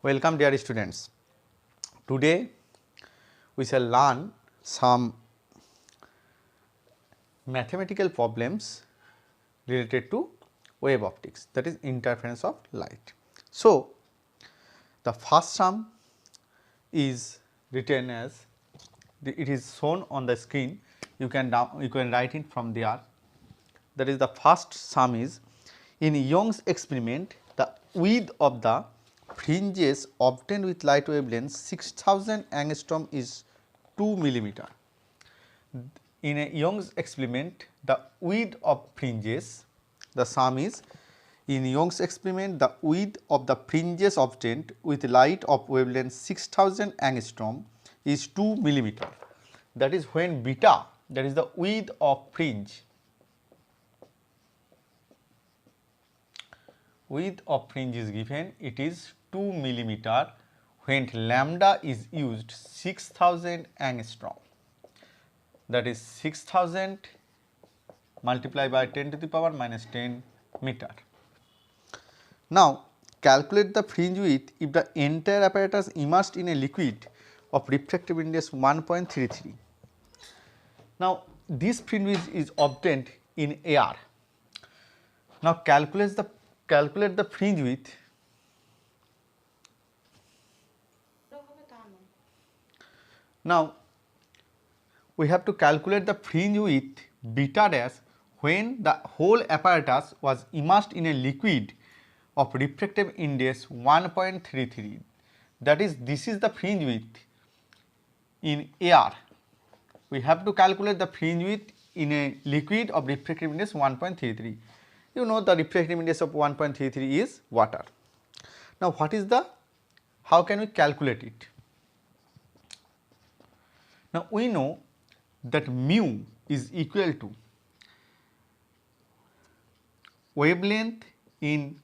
Welcome dear students. Today we shall learn some mathematical problems related to wave optics, that is interference of light. So, the first sum is written as, it is shown on the screen, you can write it from there. That is, the first sum is, in Young's experiment the width of the fringes obtained with light wavelength 6000 angstrom is 2 millimeter. In a Young's experiment the width of fringes, the sum is, in Young's experiment the width of the fringes obtained with light of wavelength 6000 angstrom is 2 millimeter. That is when beta, that is the width of fringe, width of fringe is given, it is 2 millimeter when lambda is used 6000 angstrom, that is 6000 multiplied by 10 to the power minus 10 meter. Now, calculate the fringe width if the entire apparatus immersed in a liquid of refractive index 1.33. Now, this fringe width is obtained in air. Now, calculate the fringe width. Now, we have to calculate the fringe width beta dash when the whole apparatus was immersed in a liquid of refractive index 1.33. That is, this is the fringe width in air. We have to calculate the fringe width in a liquid of refractive index 1.33. You know the refractive index of 1.33 is water. Now, how can we calculate it? Now, we know that mu is equal to wavelength in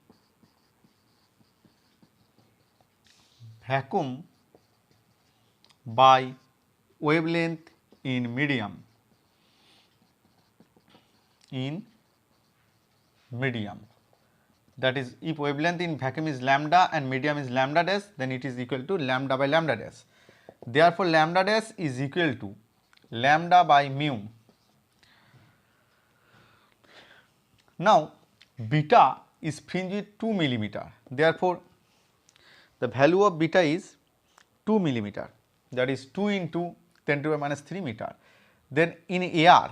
vacuum by wavelength in medium, that is, if wavelength in vacuum is lambda and medium is lambda dash, then it is equal to lambda by lambda dash. Therefore, lambda dash is equal to lambda by mu. Now, beta is fringe width 2 millimeter. Therefore, the value of beta is 2 millimeter, that is 2 into 10 to the power minus 3 meter. Then in air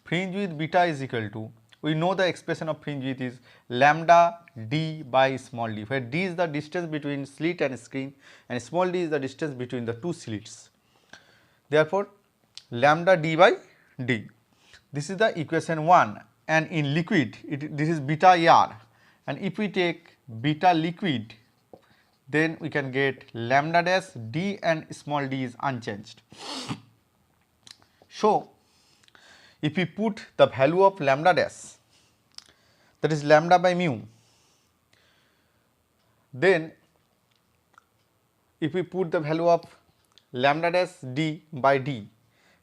fringe width beta is equal to, we know the expression of fringe width is lambda d by small d, where d is the distance between slit and screen and small d is the distance between the two slits. Therefore, lambda d by d. This is the equation 1, and in liquid this is beta air, and if we take beta liquid, then we can get lambda dash d and small d is unchanged. So, if we put the value of lambda dash, that is lambda by mu, then if we put the value of lambda dash d by d,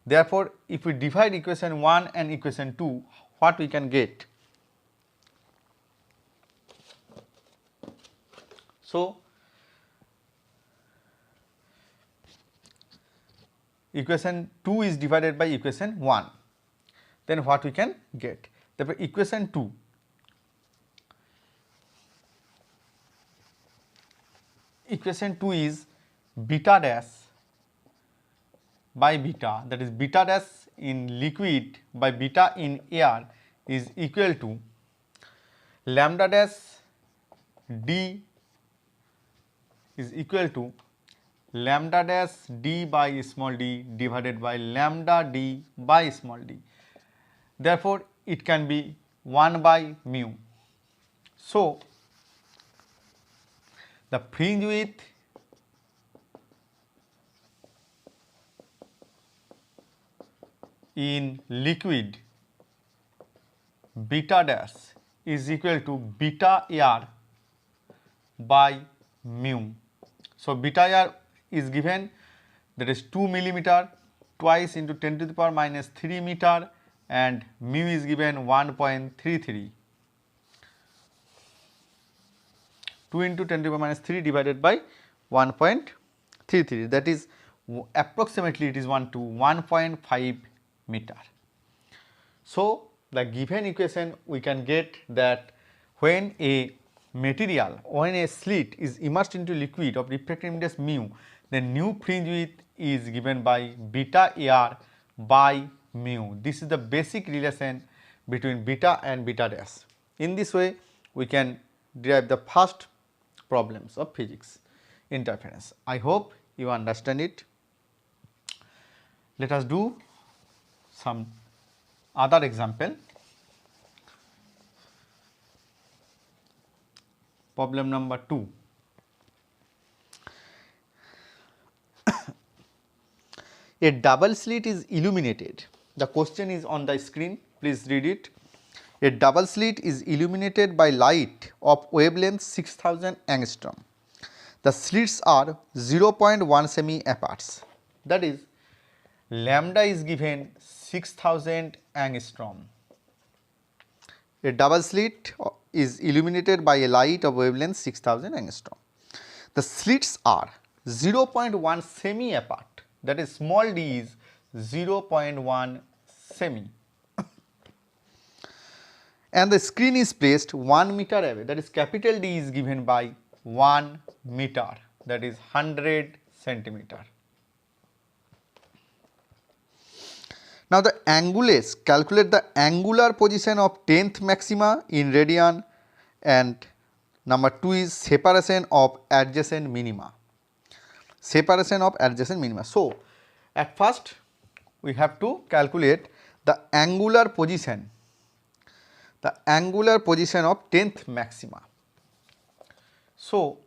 therefore, if we divide equation 1 and equation 2, what we can get? So, equation 2 is divided by equation 1, then what we can get? Therefore, equation 2 is beta dash by beta, that is beta dash in liquid by beta in air is equal to lambda dash d is equal to lambda dash d by small d divided by lambda d by small d. Therefore, it can be 1 by mu. So, the fringe width in liquid beta dash is equal to beta air by mu. So, beta air is given, that is 2 millimeter twice into 10 to the power minus 3 meter, and mu is given 1.33. 2 into 10 to the power minus 3 divided by 1.33, that is approximately it is 1 to 1.5 meter. So, the given equation we can get that when a material, when a slit is immersed into liquid of refractive index mu, then new fringe width is given by beta air by mu. This is the basic relation between beta and beta dash. In this way, we can derive the first problems of physics interference. I hope you understand it. Let us do some other example. Problem number 2. A double slit is illuminated. The question is on the screen, please read it. A double slit is illuminated by light of wavelength 6000 angstrom. The slits are 0.1 semi apart. That is, lambda is given 6000 angstrom. A double slit is illuminated by a light of wavelength 6000 angstrom. The slits are 0.1 semi apart. That is, small d is 0.1 semi. And the screen is placed 1 meter away, that is capital D is given by 1 meter, that is 100 centimeter. Now the angulus, calculate the angular position of 10th maxima in radian, and number 2 is separation of adjacent minima. Separation of adjacent minima. So, at first we have to calculate the angular position of 10th maxima. So,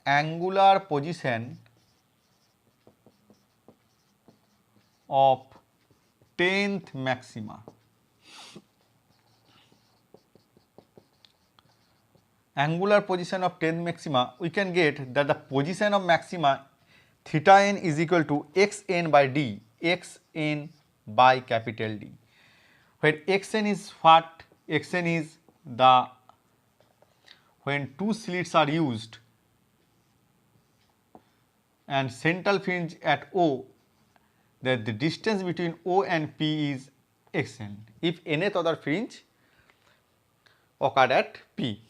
angular position of 10th maxima. Angular position of 10th maxima, we can get that the position of maxima theta n is equal to xn by d, xn by capital D, where xn is what? Xn is the, when two slits are used and central fringe at O, that the distance between O and P is xn, if nth other fringe occurred at P.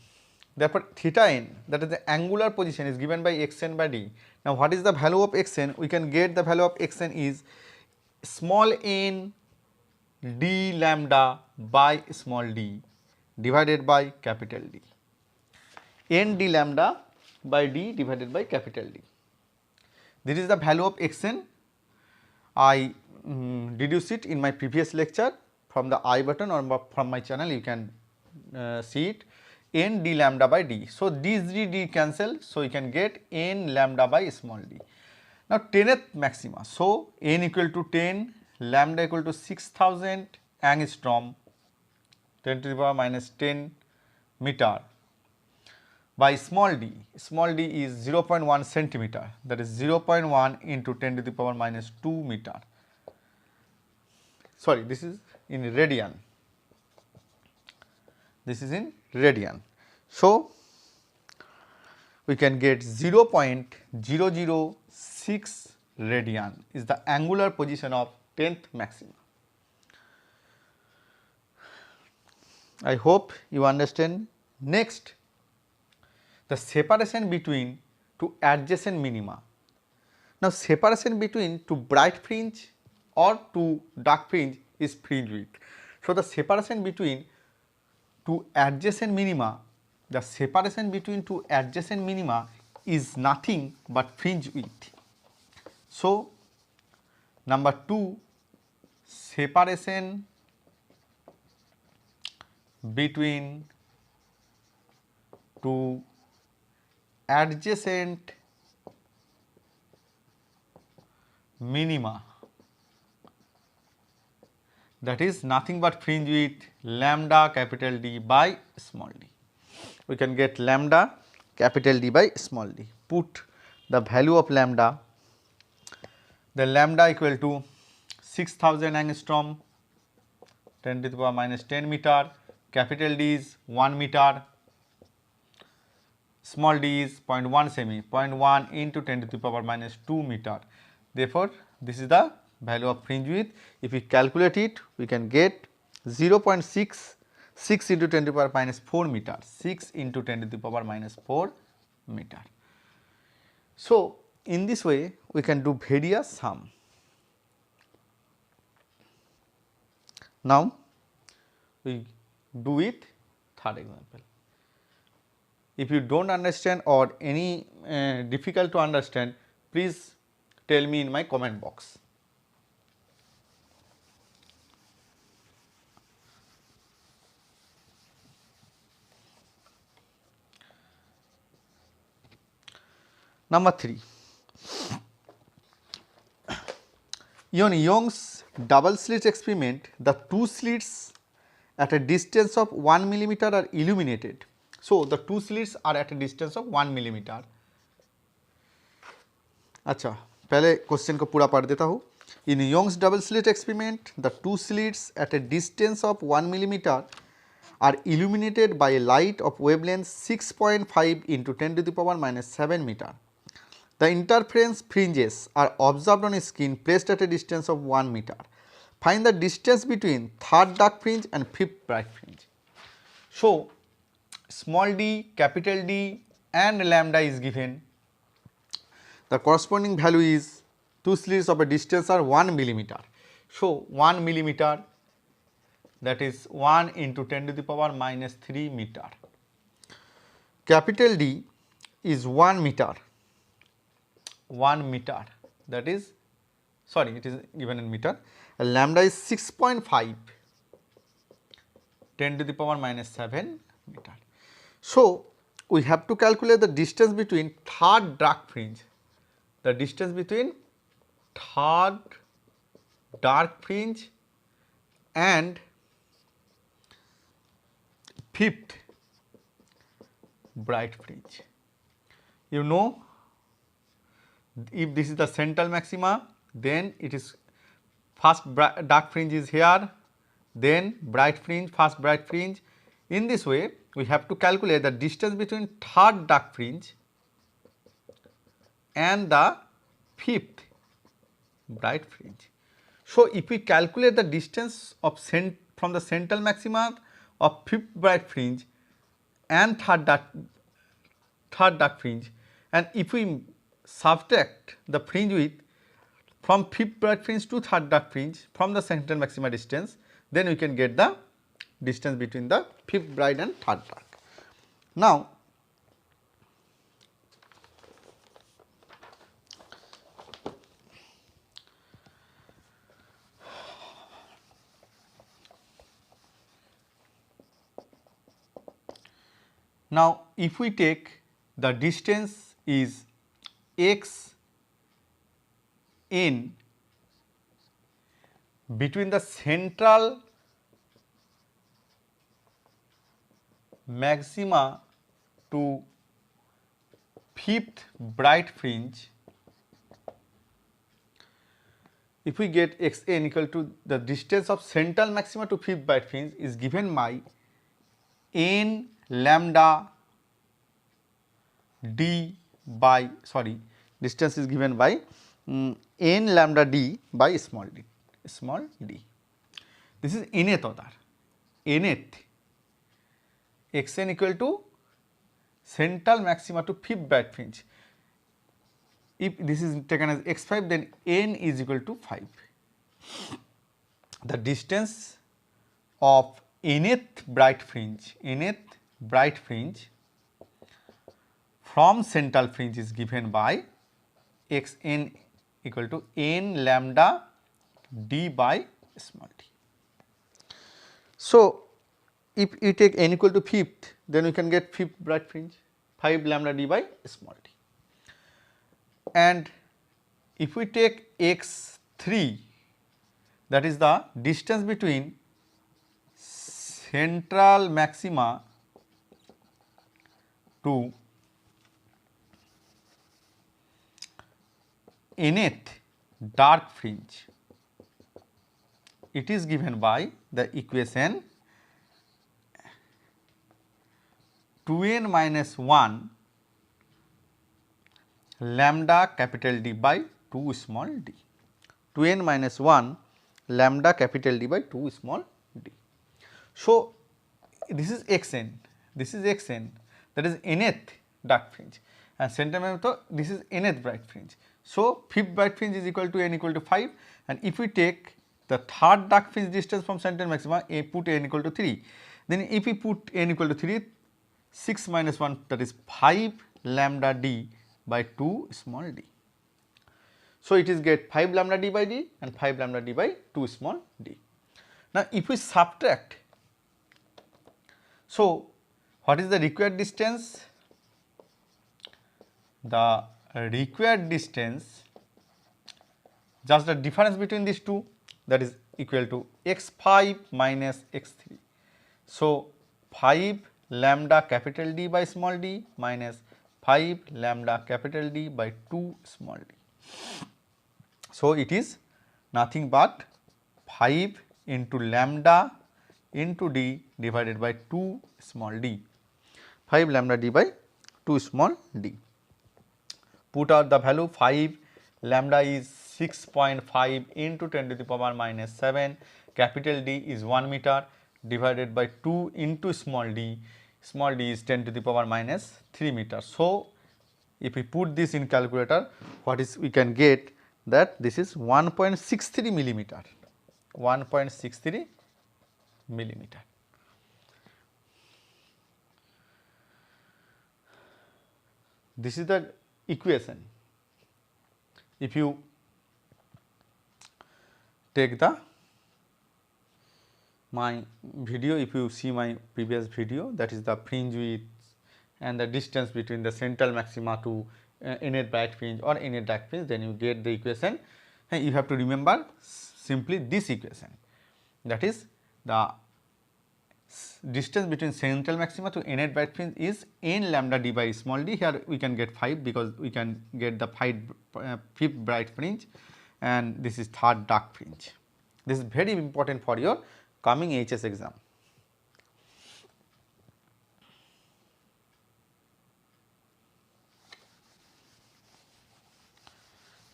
Therefore, theta n, that is the angular position, is given by xn by d. Now, what is the value of xn? We can get the value of xn is small n d lambda by small d divided by capital D. N d lambda by d divided by capital D. This is the value of xn. I deduced it in my previous lecture from the I button, or from my channel you can see it. N d lambda by d. So, these d cancel, so you can get n lambda by small d. Now, 10th maxima. So, n equal to 10, lambda equal to 6000 angstrom, 10 to the power minus 10 meter by small d. Small d is 0.1 centimeter, that is 0.1 into 10 to the power minus 2 meter. Sorry, this is in radian. This is in radian. So, we can get 0.006 radian is the angular position of 10th maxima. I hope you understand. Next, the separation between two adjacent minima. Now, separation between two bright fringe or two dark fringe is fringe width. So, the separation between two adjacent minima, the separation between two adjacent minima is nothing but fringe width. So, number 2, separation between two adjacent minima, that is nothing but fringe width lambda capital D by small d. We can get lambda capital D by small d. Put the value of lambda, the lambda equal to 6000 angstrom, 10 to the power minus 10 meter, capital D is 1 meter, small d is 0.1 semi, 0.1 into 10 to the power minus 2 meter. Therefore, this is the value of fringe width. If we calculate it, we can get 0.66 into 10 to the power minus 4 meter, 6 into 10 to the power minus 4 meter. So, in this way we can do various sum. Now, we do with third example. If you do not understand or any difficult to understand, please tell me in my comment box. Number 3. In Young's double slit experiment, the two slits at a distance of 1 millimeter are illuminated. So, the two slits are at a distance of 1 millimeter. अच्छा, पहले question को पूरा पढ़ देता हूँ. In Young's double slit experiment, the two slits at a distance of 1 millimeter are illuminated by a light of wavelength 6.5 into 10 to the power minus 7 meter. The interference fringes are observed on a skin placed at a distance of 1 meter. Find the distance between third dark fringe and fifth bright fringe. So, small d, capital D and lambda is given. The corresponding value is two slits of a distance are 1 millimeter. So, 1 millimeter, that is 1 into 10 to the power minus 3 meter. Capital D is 1 meter. 1 meter, that is, sorry, it is given in meter, and lambda is 6.5, 10 to the power minus 7 meter. So, we have to calculate the distance between third dark fringe, the distance between third dark fringe and fifth bright fringe. You know, if this is the central maxima, then it is first dark fringe is here, then bright fringe, first bright fringe. In this way, we have to calculate the distance between third dark fringe and the fifth bright fringe. So, if we calculate the distance of from the central maxima of fifth bright fringe and third dark fringe, and if we subtract the fringe width from fifth bright fringe to third dark fringe from the central maxima distance, then we can get the distance between the fifth bright and third dark. Now, if we take the distance is x in between the central maxima to fifth bright fringe, if we get xn equal to the distance of central maxima to fifth bright fringe is given by n lambda d by, sorry, distance is given by n lambda d by small d. This is nth order, nth, xn equal to central maxima to fifth bright fringe. If this is taken as x5, then n is equal to 5. The distance of nth bright fringe from central fringe is given by xn equal to n lambda d by small d. So, if you take n equal to fifth, then we can get fifth bright fringe, 5 lambda d by small d. And if we take x3, that is the distance between central maxima to nth dark fringe, it is given by the equation 2n minus 1 lambda capital D by 2 small d. 2n minus 1 lambda capital D by 2 small d. So, this is xn, this is xn, that is nth dark fringe, and center maxima, this is nth bright fringe. So, fifth bright fringe is equal to n equal to 5, and if we take the third dark fringe distance from center maxima, put n equal to 3, then if we put n equal to 3, 6 minus 1, that is 5 lambda d by 2 small d. So, it is get 5 lambda d by d and 5 lambda d by 2 small d. Now, if we subtract, so what is the required distance? The required distance, just the difference between these two, that is equal to x5 minus x3. So, 5 lambda capital D by small d minus 5 lambda capital D by 2 small d. So, it is nothing but 5 into lambda into d divided by 2 small d, 5 lambda d by 2 small d. Put out the value, 5 lambda is 6.5 into 10 to the power minus 7, capital D is 1 meter divided by 2 into small d is 10 to the power minus 3 meter. So, if we put this in calculator, what is we can get that this is 1.63 millimeter, 1.63 millimeter. This is the equation. If you take the my video, if you see my previous video, that is the fringe width and the distance between the central maxima to nth bright fringe or nth dark fringe, then you get the equation, and you have to remember simply this equation, that is the distance between central maxima to nth bright fringe is n lambda d by small d. Here we can get 5 because we can get the fifth bright fringe, and this is third dark fringe. This is very important for your coming HS exam.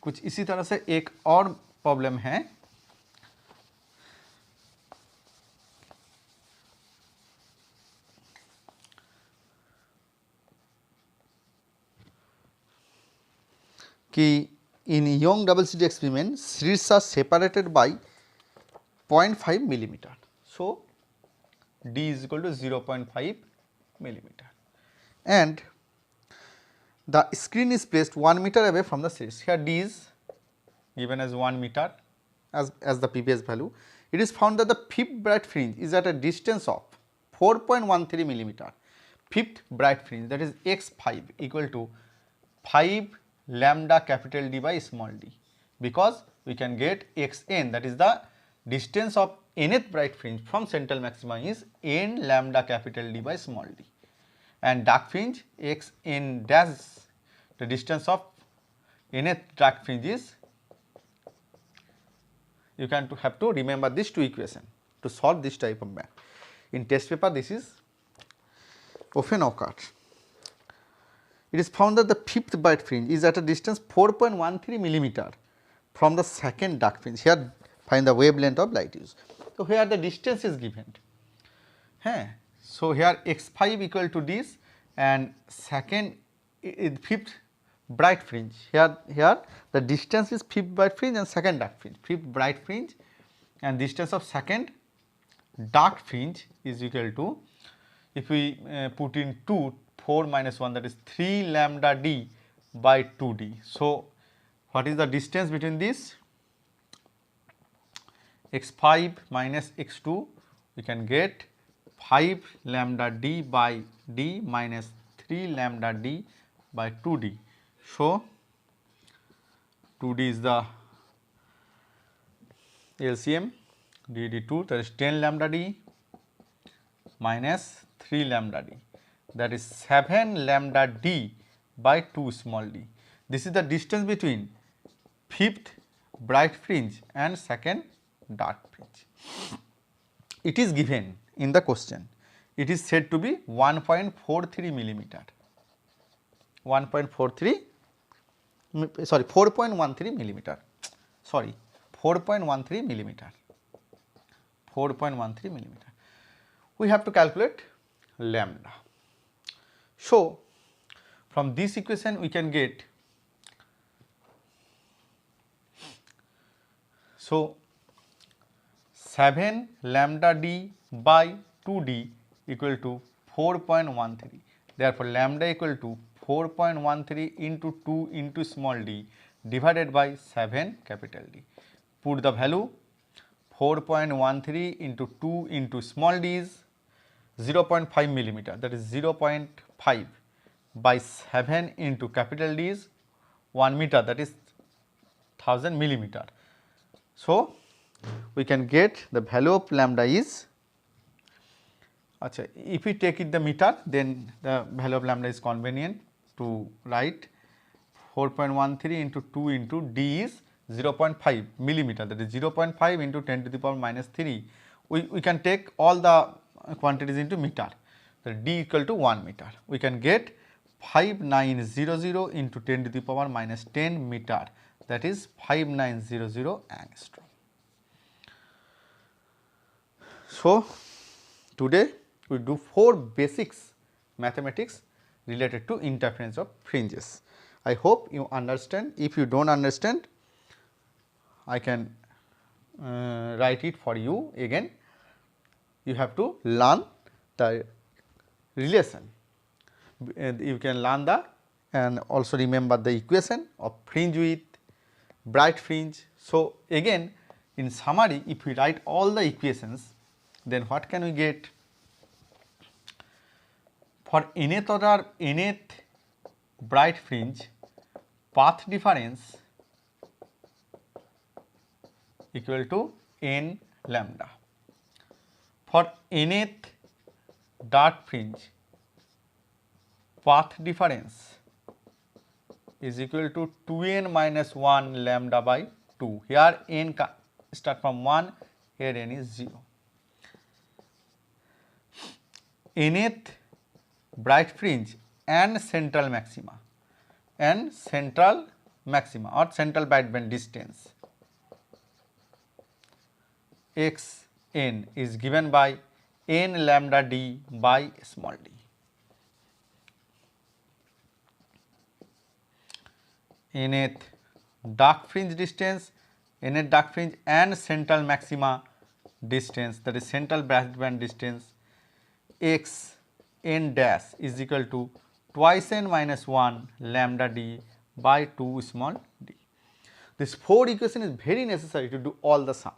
कुछ इसी तरह से एक और problem है कि in Young double slit experiment, slits are separated by 0.5 millimeter. So, D is equal to 0.5 millimeter, and the screen is placed 1 meter away from the slits. Here D is given as 1 meter as the previous value. It is found that the fifth bright fringe is at a distance of 4.13 millimeter. Fifth bright fringe, that is x5 equal to 5 lambda capital D by small d, because we can get xn, that is the distance of nth bright fringe from central maxima is n lambda capital D by small d, and dark fringe xn dash, the distance of nth dark fringe is, you can have to remember these two equations to solve this type of math. In test paper this is often occurred. It is found that the fifth bright fringe is at a distance 4.13 millimeter from the second dark fringe. Here find the wavelength of light used. So, here the distance is given. So, here x5 equal to this, and second fifth bright fringe. Here the distance is fifth bright fringe and second dark fringe. Fifth bright fringe and distance of second dark fringe is equal to, if we put in 2, 4 minus 1, that is 3 lambda d by 2d. So, what is the distance between this? x5 minus x2, we can get 5 lambda d by d minus 3 lambda d by 2d. So, 2d is the LCM, d2, that is 10 lambda d minus 3 lambda d, that is 7 lambda d by 2 small d. This is the distance between fifth bright fringe and second dark fringe. It is given in the question. It is said to be 1.43 millimeter. 1.43 sorry 4.13 millimeter, sorry 4.13 millimeter, 4.13 millimeter. We have to calculate lambda. So, from this equation we can get, so 7 lambda d by 2d equal to 4.13. Therefore, lambda equal to 4.13 into 2 into small d divided by 7 capital D. Put the value, 4.13 into 2 into small d is 0.5 millimeter, that is 0.5 by 7 into capital D is 1 meter, that is 1000 millimeter. So, we can get the value of lambda is, if we take it the meter, then the value of lambda is convenient to write. 4.13 into 2 into d is 0.5 millimeter, that is 0.5 into 10 to the power minus 3. We can take all the quantities into meter, so d equal to 1 meter. We can get 5900 into 10 to the power minus 10 meter, that is 5900 angstrom. So, today we do 4 basics mathematics related to interference of fringes. I hope you understand. If you do not understand, I can write it for you again. You have to learn the relation. You can learn the and also remember the equation of fringe with bright fringe. So, again in summary, if we write all the equations, then what can we get? For nth order nth bright fringe, path difference equal to n lambda. For nth dark fringe, path difference is equal to 2n minus 1 lambda by 2. Here n start from 1, here n is 0. Nth bright fringe and central maxima or central bright band distance x n is given by n lambda d by small d. Nth dark fringe distance, nth dark fringe and central maxima distance, that is central bright band distance x n dash is equal to twice n minus 1 lambda d by 2 small d. This 4 equation is very necessary to do all the sum.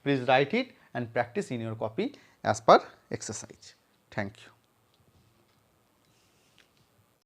Please write it and practice in your copy as per exercise. Thank you.